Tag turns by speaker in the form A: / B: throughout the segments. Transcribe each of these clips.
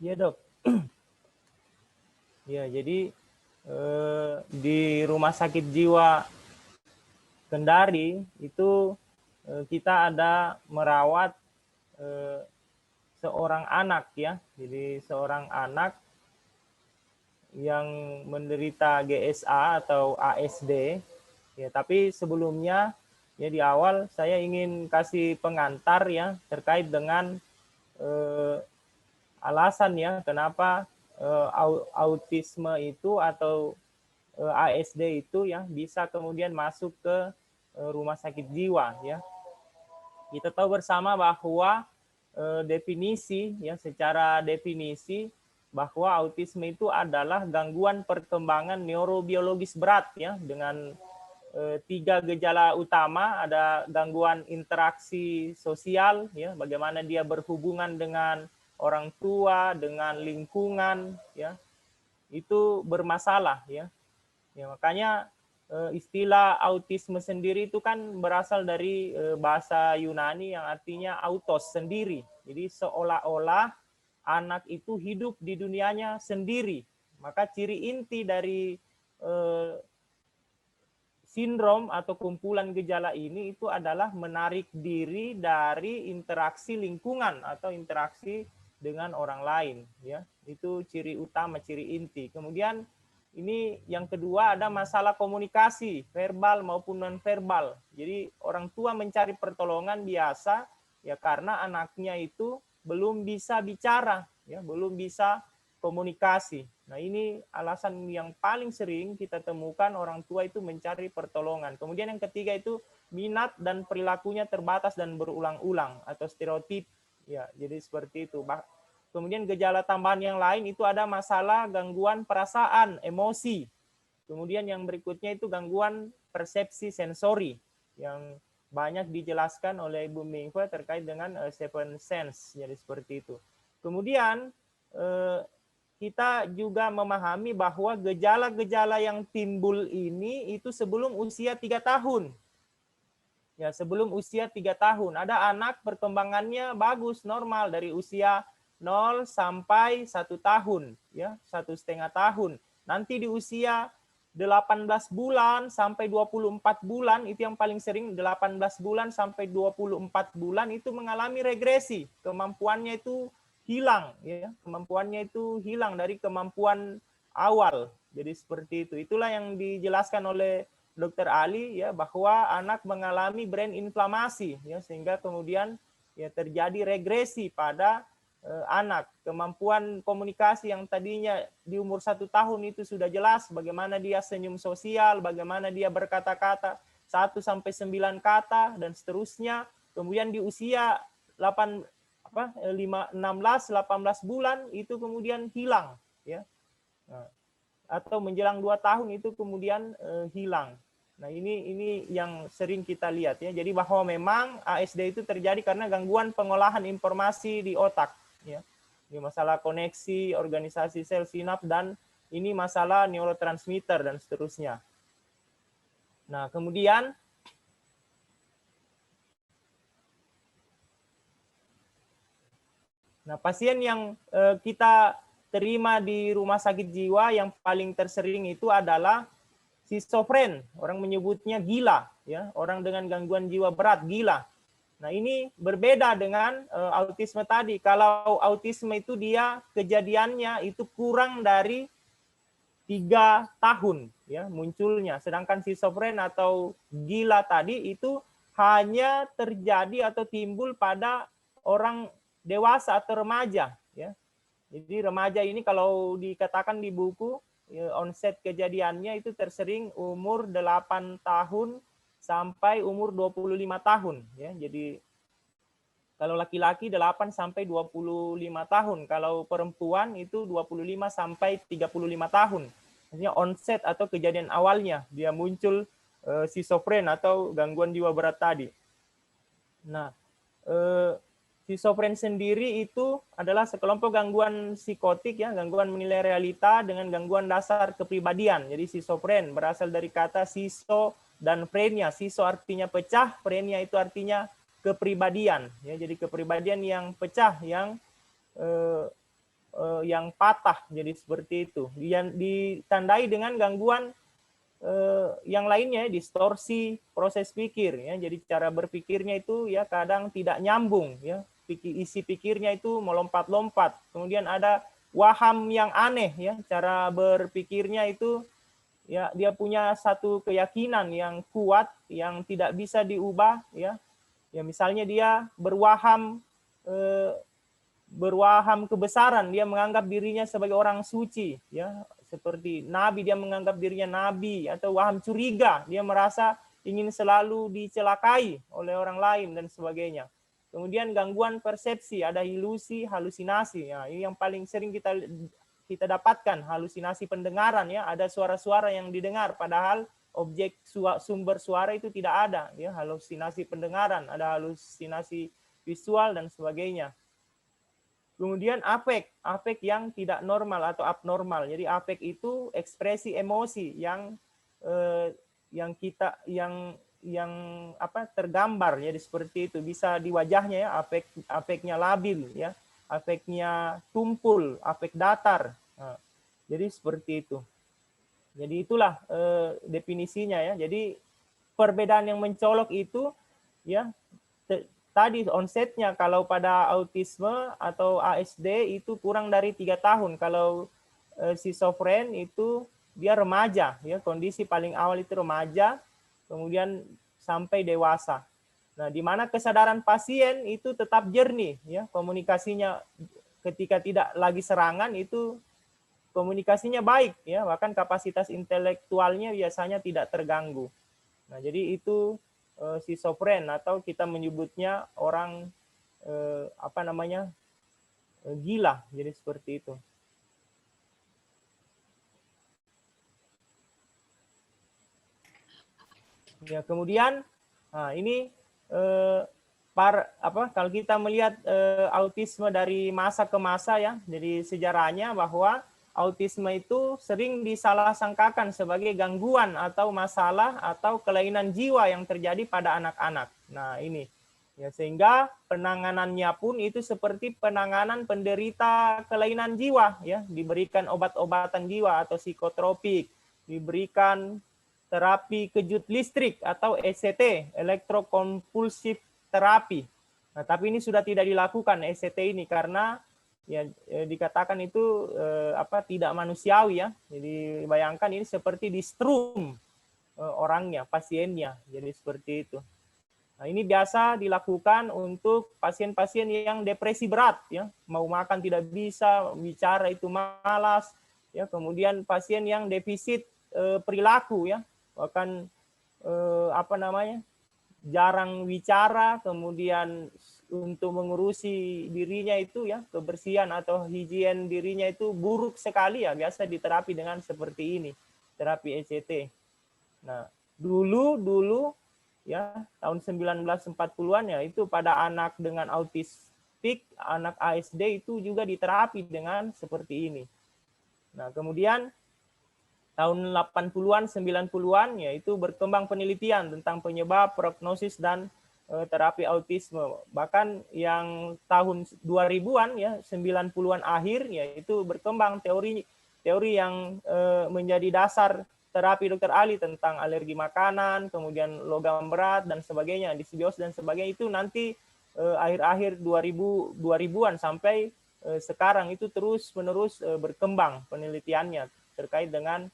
A: Iya dok. Ya, jadi di Rumah Sakit Jiwa Kendari itu kita ada merawat seorang anak ya. Jadi seorang anak yang menderita GSA atau ASD. Ya, tapi sebelumnya ya di awal saya ingin kasih pengantar ya terkait dengan alasan ya kenapa autisme itu atau ASD itu ya bisa kemudian masuk ke rumah sakit jiwa ya. Kita tahu bersama bahwa definisi ya secara definisi bahwa autisme itu adalah gangguan perkembangan neurobiologis berat ya dengan tiga gejala utama. Ada gangguan interaksi sosial ya, bagaimana dia berhubungan dengan orang tua, dengan lingkungan ya, itu bermasalah ya. Ya, makanya istilah autisme sendiri itu kan berasal dari bahasa Yunani yang artinya autos, sendiri. Jadi seolah-olah anak itu hidup di dunianya sendiri. Maka ciri inti dari sindrom atau kumpulan gejala ini itu adalah menarik diri dari interaksi lingkungan atau interaksi dengan orang lain ya. Itu ciri utama, ciri inti. Kemudian ini yang kedua ada masalah komunikasi verbal maupun non verbal. Jadi orang tua mencari pertolongan biasa ya karena anaknya itu belum bisa bicara ya, belum bisa komunikasi. Nah, ini alasan yang paling sering kita temukan orang tua itu mencari pertolongan. Kemudian yang ketiga itu minat dan perilakunya terbatas dan berulang-ulang atau stereotip. Ya, jadi seperti itu. Kemudian gejala tambahan yang lain itu ada masalah gangguan perasaan, emosi. Kemudian yang berikutnya itu gangguan persepsi sensori yang banyak dijelaskan oleh Ibu Mingfe terkait dengan seven sense. Jadi seperti itu. Kemudian kita juga memahami bahwa gejala-gejala yang timbul ini itu sebelum usia 3 tahun. Ya, sebelum usia 3 tahun. Ada anak perkembangannya bagus, normal dari usia 0 sampai 1 tahun, ya, 1,5 tahun. Nanti di usia 18 bulan sampai 24 bulan, itu yang paling sering, 18 bulan sampai 24 bulan itu mengalami regresi. Kemampuannya itu hilang, ya, kemampuannya itu hilang dari kemampuan awal. Jadi seperti itu. Itulah yang dijelaskan oleh Dr. Ali ya bahwa anak mengalami brain inflamasi ya sehingga kemudian ya terjadi regresi pada anak. Kemampuan komunikasi yang tadinya di umur 1 tahun itu sudah jelas bagaimana dia senyum sosial, bagaimana dia berkata-kata 1 sampai 9 kata dan seterusnya. Kemudian di usia 16 18 bulan itu kemudian hilang ya. Nah, atau menjelang 2 tahun itu kemudian hilang. Nah, ini yang sering kita lihat ya. Jadi bahwa memang ASD itu terjadi karena gangguan pengolahan informasi di otak ya. Ini masalah koneksi, organisasi sel sinaps dan ini masalah neurotransmitter dan seterusnya. Nah, kemudian pasien yang kita terima di rumah sakit jiwa yang paling tersering itu adalah schizofren, orang menyebutnya gila, ya, orang dengan gangguan jiwa berat, gila. Nah, ini berbeda dengan autisme tadi. Kalau autisme itu dia kejadiannya itu kurang dari 3 tahun, ya, munculnya. Sedangkan schizofren atau gila tadi itu hanya terjadi atau timbul pada orang dewasa atau remaja, ya. Jadi remaja ini kalau dikatakan di buku onset kejadiannya itu tersering umur 8 tahun sampai umur 25 tahun ya. Jadi kalau laki-laki 8 sampai 25 tahun, kalau perempuan itu 25 sampai 35 tahun. Maksudnya onset atau kejadian awalnya dia muncul schizofren atau gangguan jiwa berat tadi. Nah, schizofren sendiri itu adalah sekelompok gangguan psikotik ya, gangguan menilai realita dengan gangguan dasar kepribadian. Jadi schizofren berasal dari kata schizo dan frenia. Schizo artinya pecah, frenia itu artinya kepribadian ya. Jadi kepribadian yang pecah yang yang patah, jadi seperti itu. Ditandai dengan gangguan yang lainnya, distorsi proses pikir ya. Jadi cara berpikirnya itu ya kadang tidak nyambung ya. Isi pikirnya itu melompat-lompat. Kemudian ada waham yang aneh ya, cara berpikirnya itu ya dia punya satu keyakinan yang kuat yang tidak bisa diubah ya. Ya misalnya dia berwaham kebesaran, dia menganggap dirinya sebagai orang suci ya, seperti nabi dia menganggap dirinya nabi, atau waham curiga, dia merasa ingin selalu dicelakai oleh orang lain dan sebagainya. Kemudian gangguan persepsi, ada ilusi, halusinasi ya, ini yang paling sering kita dapatkan, halusinasi pendengaran ya, ada suara-suara yang didengar padahal objek sumber suara itu tidak ada ya, halusinasi pendengaran, ada halusinasi visual dan sebagainya. Kemudian afek yang tidak normal atau abnormal. Jadi afek itu ekspresi emosi yang tergambar, jadi seperti itu, bisa di wajahnya ya, afeknya labil ya, afeknya tumpul, afek datar. Nah, jadi seperti itu. Jadi itulah definisinya ya. Jadi perbedaan yang mencolok itu ya, tadi onsetnya kalau pada autisme atau ASD itu kurang dari 3 tahun. Kalau schizofren itu dia remaja ya, kondisi paling awal itu remaja, kemudian sampai dewasa. Nah, di mana kesadaran pasien itu tetap jernih ya, komunikasinya ketika tidak lagi serangan itu komunikasinya baik ya, bahkan kapasitas intelektualnya biasanya tidak terganggu. Nah, jadi itu schizofren atau kita menyebutnya orang gila, jadi seperti itu. Ya, kemudian ini kalau kita melihat autisme dari masa ke masa ya, jadi sejarahnya bahwa autisme itu sering disalah-sangkakan sebagai gangguan atau masalah atau kelainan jiwa yang terjadi pada anak-anak. Nah, ini ya, sehingga penanganannya pun itu seperti penanganan penderita kelainan jiwa ya, diberikan obat-obatan jiwa atau psikotropik, diberikan terapi kejut listrik atau ECT, elektrokompulsif terapi. Nah, tapi ini sudah tidak dilakukan ECT ini karena ya dikatakan itu tidak manusiawi ya. Jadi bayangkan ini seperti di strum orangnya, pasiennya. Jadi seperti itu. Nah, ini biasa dilakukan untuk pasien-pasien yang depresi berat ya, mau makan tidak bisa, bicara itu malas ya, kemudian pasien yang defisit perilaku ya, bahkan jarang bicara, kemudian untuk mengurusi dirinya itu ya, kebersihan atau higien dirinya itu buruk sekali ya, biasa diterapi dengan seperti ini, terapi ECT. Nah, dulu ya tahun 1940-an ya, itu pada anak dengan autistik, anak ASD itu juga diterapi dengan seperti ini. Nah, kemudian tahun 80-an, 90-an ya itu berkembang penelitian tentang penyebab, prognosis dan terapi autisme. Bahkan yang tahun 2000-an ya, 90-an akhir ya itu berkembang teori yang menjadi dasar terapi Dr. Ali tentang alergi makanan, kemudian logam berat dan sebagainya, disbios dan sebagainya, itu nanti akhir-akhir 2000-an sampai sekarang itu terus-menerus berkembang penelitiannya terkait dengan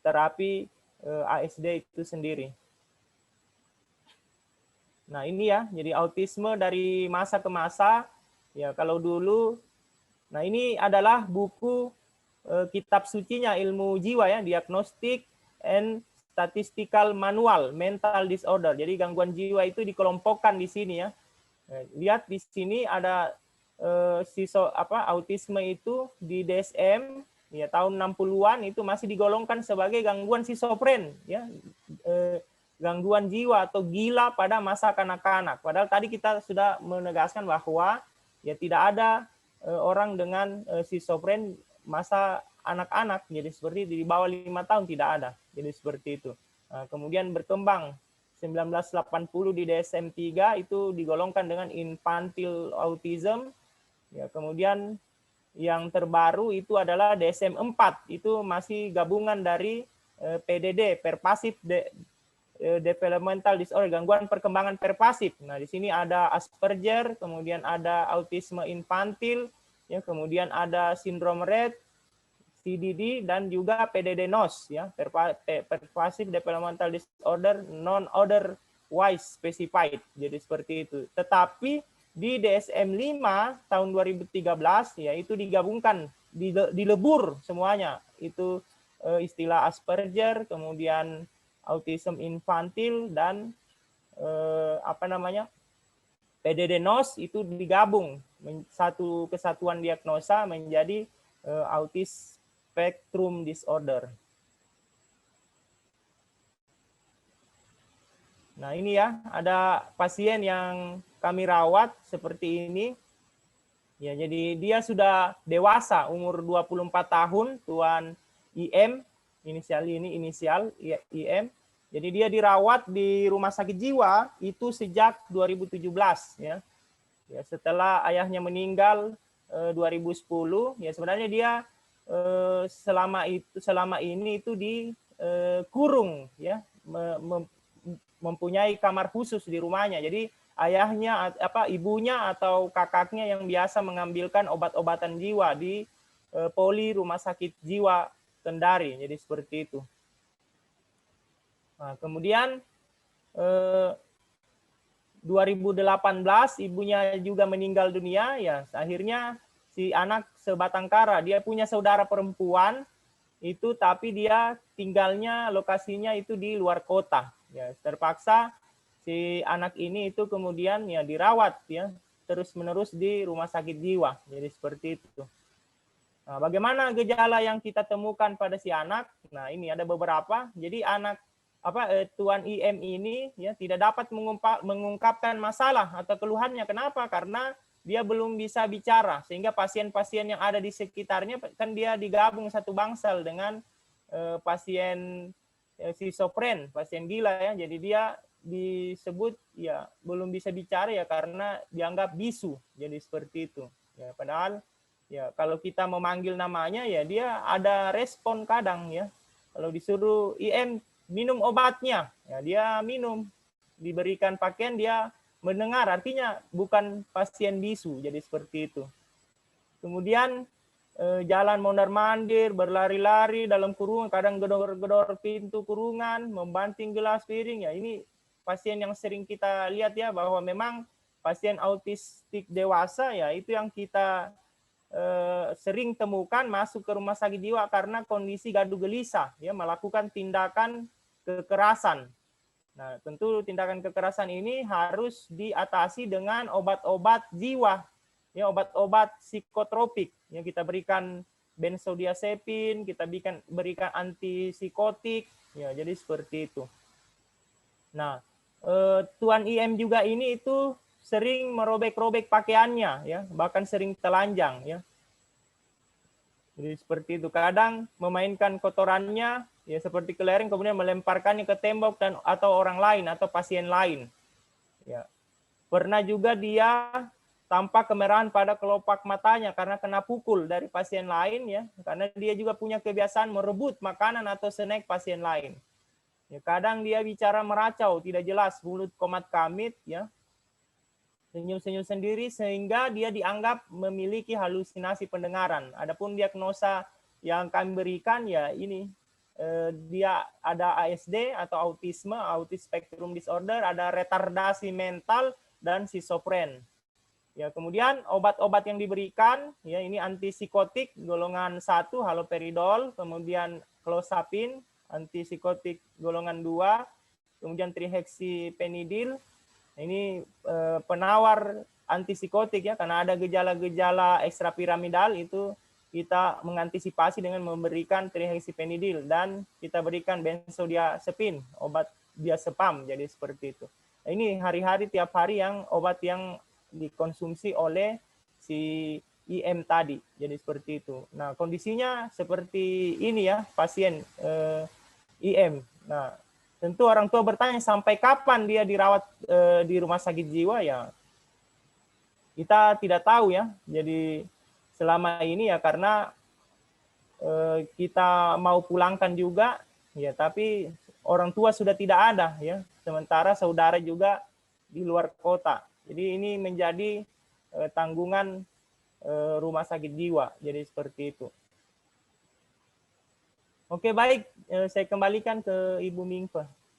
A: terapi ASD itu sendiri. Nah, ini ya, jadi autisme dari masa ke masa. Ya, kalau dulu, nah ini adalah buku kitab sucinya ilmu jiwa ya, Diagnostic and Statistical Manual Mental Disorder. Jadi gangguan jiwa itu dikelompokkan di sini ya. Lihat di sini ada autisme itu di DSM ya tahun 60-an itu masih digolongkan sebagai gangguan schizofren ya, gangguan jiwa atau gila pada masa kanak-kanak. Padahal tadi kita sudah menegaskan bahwa ya tidak ada orang dengan schizofren masa anak-anak, jadi seperti di bawah 5 tahun tidak ada, jadi seperti itu. Nah, kemudian berkembang 1980 di DSM-3 itu digolongkan dengan infantile autism. Ya, kemudian yang terbaru itu adalah DSM-4, itu masih gabungan dari PDD, Pervasive Developmental Disorder, gangguan perkembangan pervasif. Nah, di sini ada Asperger, kemudian ada autisme infantil, ya, kemudian ada sindrom Rett, CDD, dan juga PDD-NOS, ya, Pervasive Developmental Disorder non otherwise specified. Jadi seperti itu. Tetapi di DSM-5 tahun 2013 ya itu digabungkan, dilebur semuanya. Itu istilah Asperger, kemudian autism infantil, dan PDD-NOS itu digabung satu kesatuan diagnosa menjadi autism spectrum disorder. Nah, ini ya, ada pasien yang kami rawat seperti ini. Ya, jadi dia sudah dewasa, umur 24 tahun, Tuan IM, inisial IM. Jadi dia dirawat di rumah sakit jiwa itu sejak 2017 ya. Ya, setelah ayahnya meninggal 2010, ya sebenarnya dia selama ini itu dikurung ya, mempunyai kamar khusus di rumahnya. Jadi ayahnya, ibunya atau kakaknya yang biasa mengambilkan obat-obatan jiwa di poli rumah sakit jiwa Kendari. Jadi seperti itu. Nah, kemudian 2018 ibunya juga meninggal dunia. Ya, akhirnya si anak sebatang kara, dia punya saudara perempuan itu, tapi dia tinggalnya lokasinya itu di luar kota. Ya, terpaksa si anak ini itu kemudian ya dirawat ya terus-menerus di rumah sakit jiwa. Jadi seperti itu. Nah, bagaimana gejala yang kita temukan pada si anak? Nah, ini ada beberapa. Jadi anak Tuan IM ini ya tidak dapat mengungkapkan masalah atau keluhannya. Kenapa? Karena dia belum bisa bicara, sehingga pasien-pasien yang ada di sekitarnya kan dia digabung satu bangsal dengan pasien skizofren, pasien gila ya. Jadi dia disebut ya belum bisa bicara ya karena dianggap bisu. Jadi seperti itu. Ya, padahal ya kalau kita memanggil namanya ya dia ada respon kadang ya. Kalau disuruh IM minum obatnya, ya dia minum. Diberikan pakaian dia mendengar, artinya bukan pasien bisu. Jadi seperti itu. Kemudian jalan mondar-mandir, berlari-lari dalam kurungan, kadang gedor-gedor pintu kurungan, membanting gelas piring. Ya, ini pasien yang sering kita lihat ya, bahwa memang pasien autistik dewasa ya itu yang kita sering temukan masuk ke rumah sakit jiwa karena kondisi gaduh gelisah, ya, melakukan tindakan kekerasan. Nah, tentu tindakan kekerasan ini harus diatasi dengan obat-obat jiwa, ya, obat-obat psikotropik. Ya, kita berikan benzodiazepin, kita berikan antipsikotik, ya, jadi seperti itu. Nah, Tuan IM juga ini itu sering merobek-robek pakaiannya, ya, bahkan sering telanjang, ya. Jadi seperti itu. Kadang memainkan kotorannya, ya seperti kelereng, kemudian melemparkannya ke tembok atau orang lain atau pasien lain. Ya. Pernah juga dia tampak kemerahan pada kelopak matanya karena kena pukul dari pasien lain, ya. Karena dia juga punya kebiasaan merebut makanan atau snack pasien lain. Ya, kadang dia bicara meracau, tidak jelas, mulut komat kamit, ya. Senyum-senyum sendiri sehingga dia dianggap memiliki halusinasi pendengaran. Adapun diagnosa yang kami berikan ya ini dia ada ASD atau autisme, autism spectrum disorder, ada retardasi mental dan skizofren. Ya, kemudian obat-obat yang diberikan ya ini antipsikotik golongan 1 haloperidol, kemudian clozapine, antipsikotik golongan 2, kemudian trihexyphenidyl. Ini penawar antipsikotik ya, karena ada gejala-gejala ekstrapiramidal itu kita mengantisipasi dengan memberikan trihexyphenidyl dan kita berikan benzodiazepin, obat diazepam, jadi seperti itu. Nah, ini hari-hari tiap hari yang obat yang dikonsumsi oleh si IM tadi, jadi seperti itu. Nah, kondisinya seperti ini ya pasien IM. Nah, tentu orang tua bertanya sampai kapan dia dirawat di rumah sakit jiwa ya. kita tidak tahu ya. Jadi selama ini ya karena kita mau pulangkan juga ya, tapi orang tua sudah tidak ada ya. Sementara saudara juga di luar kota. Jadi ini menjadi tanggungan rumah sakit jiwa. Jadi seperti itu. Oke, baik. Saya kembalikan ke Ibu Mingpe.